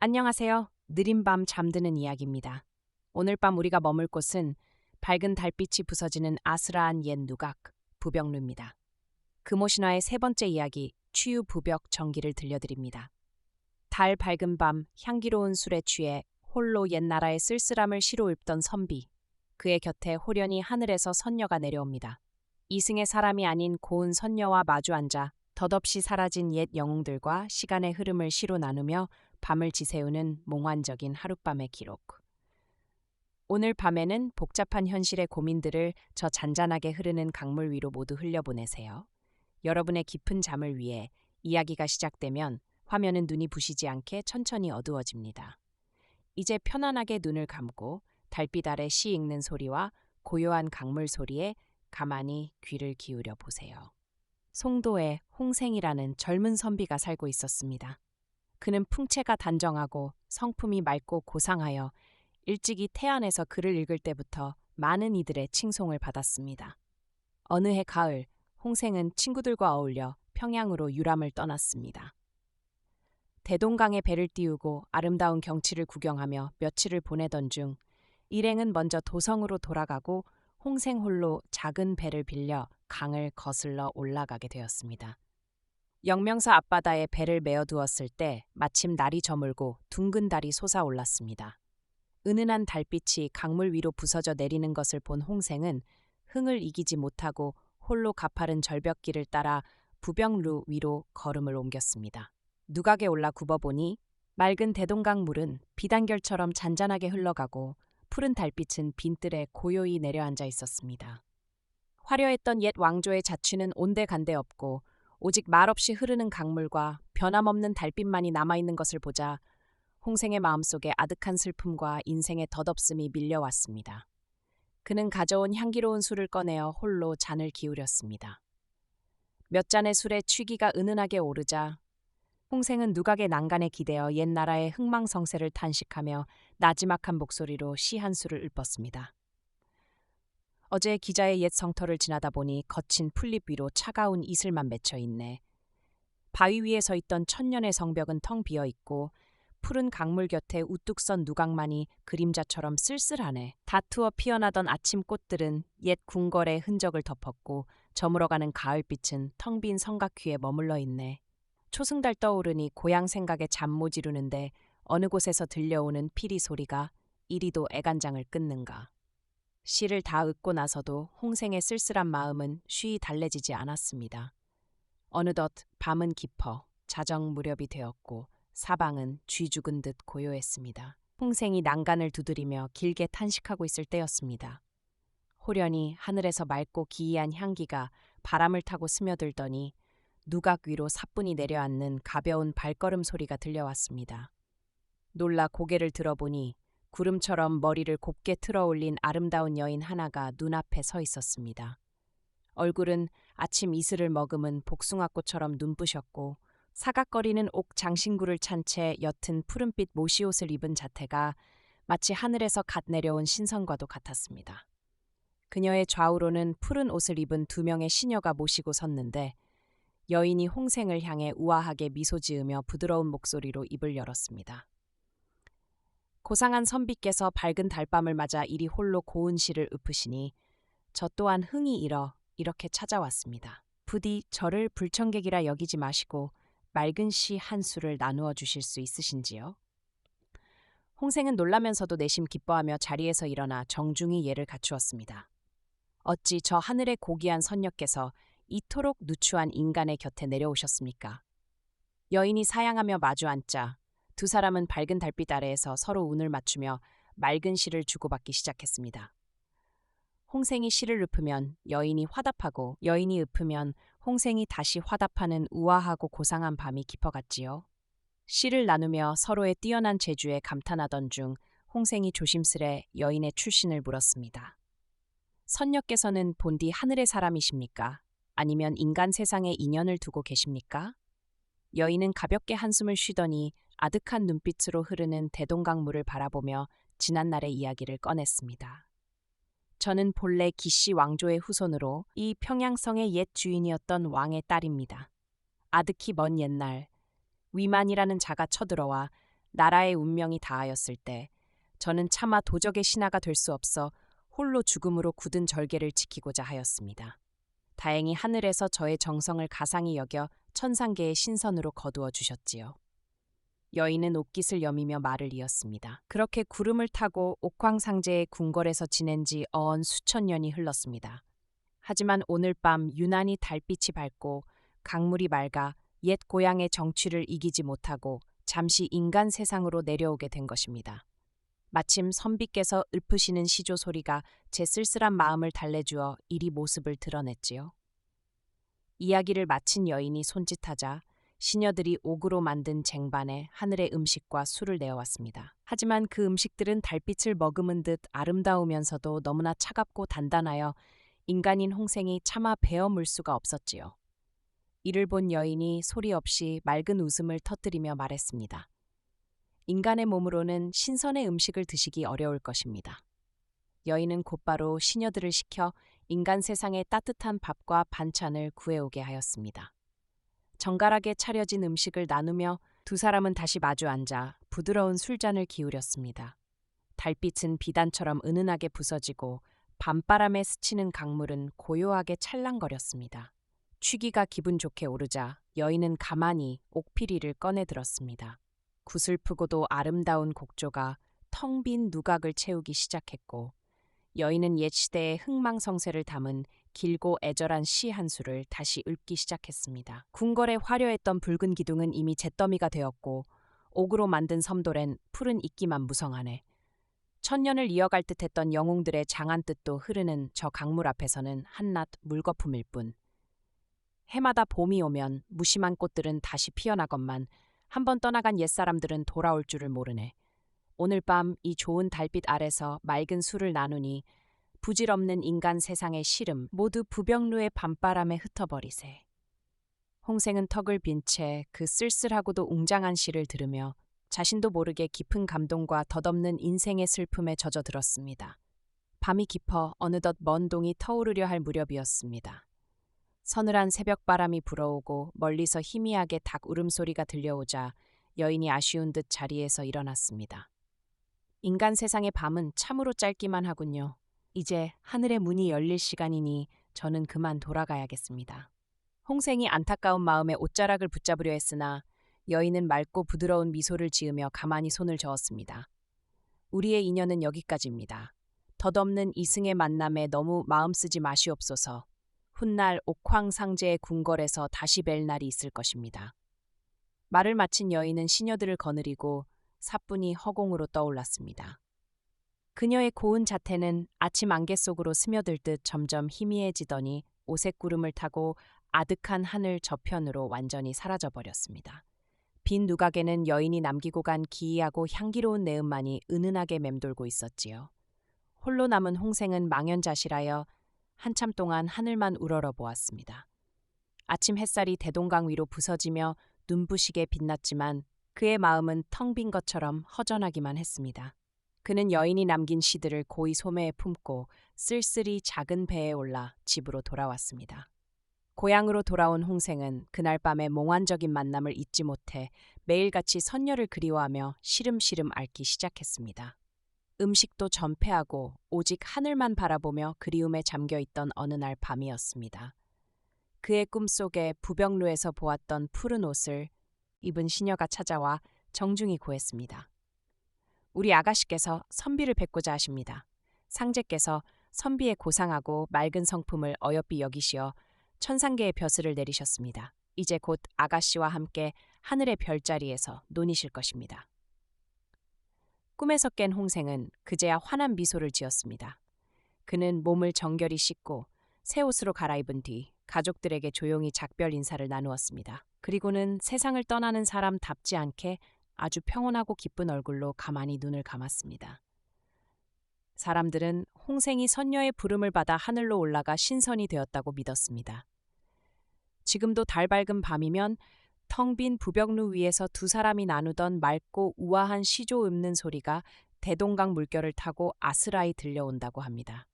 안녕하세요. 느린 밤 잠드는 이야기입니다. 오늘 밤 우리가 머물 곳은 밝은 달빛이 부서지는 아스라한 옛 누각, 부벽루입니다. 금오신화의 세 번째 이야기, 추유 부벽 전기를 들려드립니다. 달 밝은 밤, 향기로운 술에 취해 홀로 옛 나라의 쓸쓸함을 시로읊던 선비. 그의 곁에 호련히 하늘에서 선녀가 내려옵니다. 이승의 사람이 아닌 고운 선녀와 마주 앉아 덧없이 사라진 옛 영웅들과 시간의 흐름을 시로 나누며 밤을 지새우는 몽환적인 하룻밤의 기록. 오늘 밤에는 복잡한 현실의 고민들을 저 잔잔하게 흐르는 강물 위로 모두 흘려보내세요. 여러분의 깊은 잠을 위해 이야기가 시작되면 화면은 눈이 부시지 않게 천천히 어두워집니다. 이제 편안하게 눈을 감고 달빛 아래 시 읽는 소리와 고요한 강물 소리에 가만히 귀를 기울여 보세요. 송도에 홍생이라는 젊은 선비가 살고 있었습니다. 그는 풍채가 단정하고 성품이 맑고 고상하여 일찍이 태안에서 글을 읽을 때부터 많은 이들의 칭송을 받았습니다. 어느 해 가을, 홍생은 친구들과 어울려 평양으로 유람을 떠났습니다. 대동강에 배를 띄우고 아름다운 경치를 구경하며 며칠을 보내던 중 일행은 먼저 도성으로 돌아가고 홍생 홀로 작은 배를 빌려 강을 거슬러 올라가게 되었습니다. 영명사 앞바다에 배를 메어 두었을 때 마침 날이 저물고 둥근 달이 솟아올랐습니다. 은은한 달빛이 강물 위로 부서져 내리는 것을 본 홍생은 흥을 이기지 못하고 홀로 가파른 절벽길을 따라 부병루 위로 걸음을 옮겼습니다. 누각에 올라 굽어보니 맑은 대동강 물은 비단결처럼 잔잔하게 흘러가고 푸른 달빛은 빈뜰에 고요히 내려앉아 있었습니다. 화려했던 옛 왕조의 자취는 온데간데 없고 오직 말없이 흐르는 강물과 변함없는 달빛만이 남아있는 것을 보자 홍생의 마음속에 아득한 슬픔과 인생의 덧없음이 밀려왔습니다. 그는 가져온 향기로운 술을 꺼내어 홀로 잔을 기울였습니다. 몇 잔의 술에 취기가 은은하게 오르자 홍생은 누각의 난간에 기대어 옛 나라의 흥망성쇠를 탄식하며 나지막한 목소리로 시 한 수를 읊었습니다. 어제 기자의 옛 성터를 지나다 보니 거친 풀잎 위로 차가운 이슬만 맺혀 있네. 바위 위에 서 있던 천년의 성벽은 텅 비어 있고 푸른 강물 곁에 우뚝 선 누각만이 그림자처럼 쓸쓸하네. 다투어 피어나던 아침 꽃들은 옛 궁궐의 흔적을 덮었고 저물어가는 가을빛은 텅 빈 성곽 위에 머물러 있네. 초승달 떠오르니 고향 생각에 잠 못 이루는데 어느 곳에서 들려오는 피리 소리가 이리도 애간장을 끊는가. 시를 다 읽고 나서도 홍생의 쓸쓸한 마음은 쉬이 달래지지 않았습니다. 어느덧 밤은 깊어 자정 무렵이 되었고 사방은 쥐 죽은 듯 고요했습니다. 홍생이 난간을 두드리며 길게 탄식하고 있을 때였습니다. 호련히 하늘에서 맑고 기이한 향기가 바람을 타고 스며들더니 누각 위로 사뿐히 내려앉는 가벼운 발걸음 소리가 들려왔습니다. 놀라 고개를 들어보니 구름처럼 머리를 곱게 틀어 올린 아름다운 여인 하나가 눈앞에 서 있었습니다. 얼굴은 아침 이슬을 머금은 복숭아꽃처럼 눈부셨고 사각거리는 옥 장신구를 찬 채 옅은 푸른빛 모시옷을 입은 자태가 마치 하늘에서 갓 내려온 신선과도 같았습니다. 그녀의 좌우로는 푸른 옷을 입은 두 명의 시녀가 모시고 섰는데 여인이 홍생을 향해 우아하게 미소 지으며 부드러운 목소리로 입을 열었습니다. 고상한 선비께서 밝은 달밤을 맞아 이리 홀로 고운 시를 읊으시니 저 또한 흥이 일어 이렇게 찾아왔습니다. 부디 저를 불청객이라 여기지 마시고 맑은 시 한 수를 나누어 주실 수 있으신지요? 홍생은 놀라면서도 내심 기뻐하며 자리에서 일어나 정중히 예를 갖추었습니다. 어찌 저 하늘의 고귀한 선녀께서 이토록 누추한 인간의 곁에 내려오셨습니까? 여인이 사양하며 마주 앉자 두 사람은 밝은 달빛 아래에서 서로 운을 맞추며 맑은 시를 주고받기 시작했습니다. 홍생이 시를 읊으면 여인이 화답하고 여인이 읊으면 홍생이 다시 화답하는 우아하고 고상한 밤이 깊어갔지요. 시를 나누며 서로의 뛰어난 재주에 감탄하던 중 홍생이 조심스레 여인의 출신을 물었습니다. 선녀께서는 본디 하늘의 사람이십니까? 아니면 인간 세상에 인연을 두고 계십니까? 여인은 가볍게 한숨을 쉬더니 아득한 눈빛으로 흐르는 대동강물을 바라보며 지난날의 이야기를 꺼냈습니다. 저는 본래 기씨 왕조의 후손으로 이 평양성의 옛 주인이었던 왕의 딸입니다. 아득히 먼 옛날 위만이라는 자가 쳐들어와 나라의 운명이 다하였을 때 저는 차마 도적의 신하가 될 수 없어 홀로 죽음으로 굳은 절개를 지키고자 하였습니다. 다행히 하늘에서 저의 정성을 가상히 여겨 천상계의 신선으로 거두어 주셨지요. 여인은 옷깃을 여미며 말을 이었습니다. 그렇게 구름을 타고 옥황상제의 궁궐에서 지낸 지 어언 수천 년이 흘렀습니다. 하지만 오늘 밤 유난히 달빛이 밝고 강물이 맑아 옛 고향의 정취를 이기지 못하고 잠시 인간 세상으로 내려오게 된 것입니다. 마침 선비께서 읊으시는 시조 소리가 제 쓸쓸한 마음을 달래주어 이리 모습을 드러냈지요. 이야기를 마친 여인이 손짓하자 시녀들이 옥으로 만든 쟁반에 하늘의 음식과 술을 내어왔습니다. 하지만 그 음식들은 달빛을 머금은 듯 아름다우면서도 너무나 차갑고 단단하여 인간인 홍생이 차마 베어 물 수가 없었지요. 이를 본 여인이 소리 없이 맑은 웃음을 터뜨리며 말했습니다. 인간의 몸으로는 신선의 음식을 드시기 어려울 것입니다. 여인은 곧바로 시녀들을 시켜 인간 세상의 따뜻한 밥과 반찬을 구해오게 하였습니다. 정갈하게 차려진 음식을 나누며 두 사람은 다시 마주 앉아 부드러운 술잔을 기울였습니다. 달빛은 비단처럼 은은하게 부서지고 밤바람에 스치는 강물은 고요하게 찰랑거렸습니다. 취기가 기분 좋게 오르자 여인은 가만히 옥피리를 꺼내 들었습니다. 구슬프고도 아름다운 곡조가 텅 빈 누각을 채우기 시작했고 여인은 옛 시대의 흥망성쇠를 담은 길고 애절한 시 한 수를 다시 읊기 시작했습니다. 궁궐에 화려했던 붉은 기둥은 이미 잿더미가 되었고 옥으로 만든 섬돌엔 푸른 이끼만 무성하네. 천년을 이어갈 듯했던 영웅들의 장한 뜻도 흐르는 저 강물 앞에서는 한낱 물거품일 뿐. 해마다 봄이 오면 무심한 꽃들은 다시 피어나건만 한번 떠나간 옛사람들은 돌아올 줄을 모르네. 오늘 밤 이 좋은 달빛 아래서 맑은 술을 나누니 부질없는 인간 세상의 시름 모두 부병루의 밤바람에 흩어버리세. 홍생은 턱을 빈 채 그 쓸쓸하고도 웅장한 시를 들으며 자신도 모르게 깊은 감동과 덧없는 인생의 슬픔에 젖어들었습니다. 밤이 깊어 어느덧 먼 동이 터오르려 할 무렵이었습니다. 서늘한 새벽바람이 불어오고 멀리서 희미하게 닭 울음소리가 들려오자 여인이 아쉬운 듯 자리에서 일어났습니다. 인간 세상의 밤은 참으로 짧기만 하군요. 이제 하늘의 문이 열릴 시간이니 저는 그만 돌아가야겠습니다. 홍생이 안타까운 마음에 옷자락을 붙잡으려 했으나 여인은 맑고 부드러운 미소를 지으며 가만히 손을 저었습니다. 우리의 인연은 여기까지입니다. 덧없는 이승의 만남에 너무 마음 쓰지 마시옵소서. 훗날 옥황상제의 궁궐에서 다시 뵐 날이 있을 것입니다. 말을 마친 여인은 시녀들을 거느리고 사뿐히 허공으로 떠올랐습니다. 그녀의 고운 자태는 아침 안개 속으로 스며들듯 점점 희미해지더니 오색 구름을 타고 아득한 하늘 저편으로 완전히 사라져버렸습니다. 빈 누각에는 여인이 남기고 간 기이하고 향기로운 내음만이 은은하게 맴돌고 있었지요. 홀로 남은 홍생은 망연자실하여 한참 동안 하늘만 우러러 보았습니다. 아침 햇살이 대동강 위로 부서지며 눈부시게 빛났지만 그의 마음은 텅 빈 것처럼 허전하기만 했습니다. 그는 여인이 남긴 시들을 고이 소매에 품고 쓸쓸히 작은 배에 올라 집으로 돌아왔습니다. 고향으로 돌아온 홍생은 그날 밤의 몽환적인 만남을 잊지 못해 매일같이 선녀를 그리워하며 시름시름 앓기 시작했습니다. 음식도 전폐하고 오직 하늘만 바라보며 그리움에 잠겨있던 어느 날 밤이었습니다. 그의 꿈속에 부병루에서 보았던 푸른 옷을 입은 시녀가 찾아와 정중히 고했습니다. 우리 아가씨께서 선비를 뵙고자 하십니다. 상제께서 선비의 고상하고 맑은 성품을 어여삐 여기시어 천상계의 벼슬을 내리셨습니다. 이제 곧 아가씨와 함께 하늘의 별자리에서 논이실 것입니다. 꿈에서 깬 홍생은 그제야 환한 미소를 지었습니다. 그는 몸을 정결히 씻고 새 옷으로 갈아입은 뒤 가족들에게 조용히 작별 인사를 나누었습니다. 그리고는 세상을 떠나는 사람답지 않게 아주 평온하고 기쁜 얼굴로 가만히 눈을 감았습니다. 사람들은 홍생이 선녀의 부름을 받아 하늘로 올라가 신선이 되었다고 믿었습니다. 지금도 달 밝은 밤이면 텅 빈 부벽루 위에서 두 사람이 나누던 맑고 우아한 시조 읊는 소리가 대동강 물결을 타고 아스라이 들려온다고 합니다.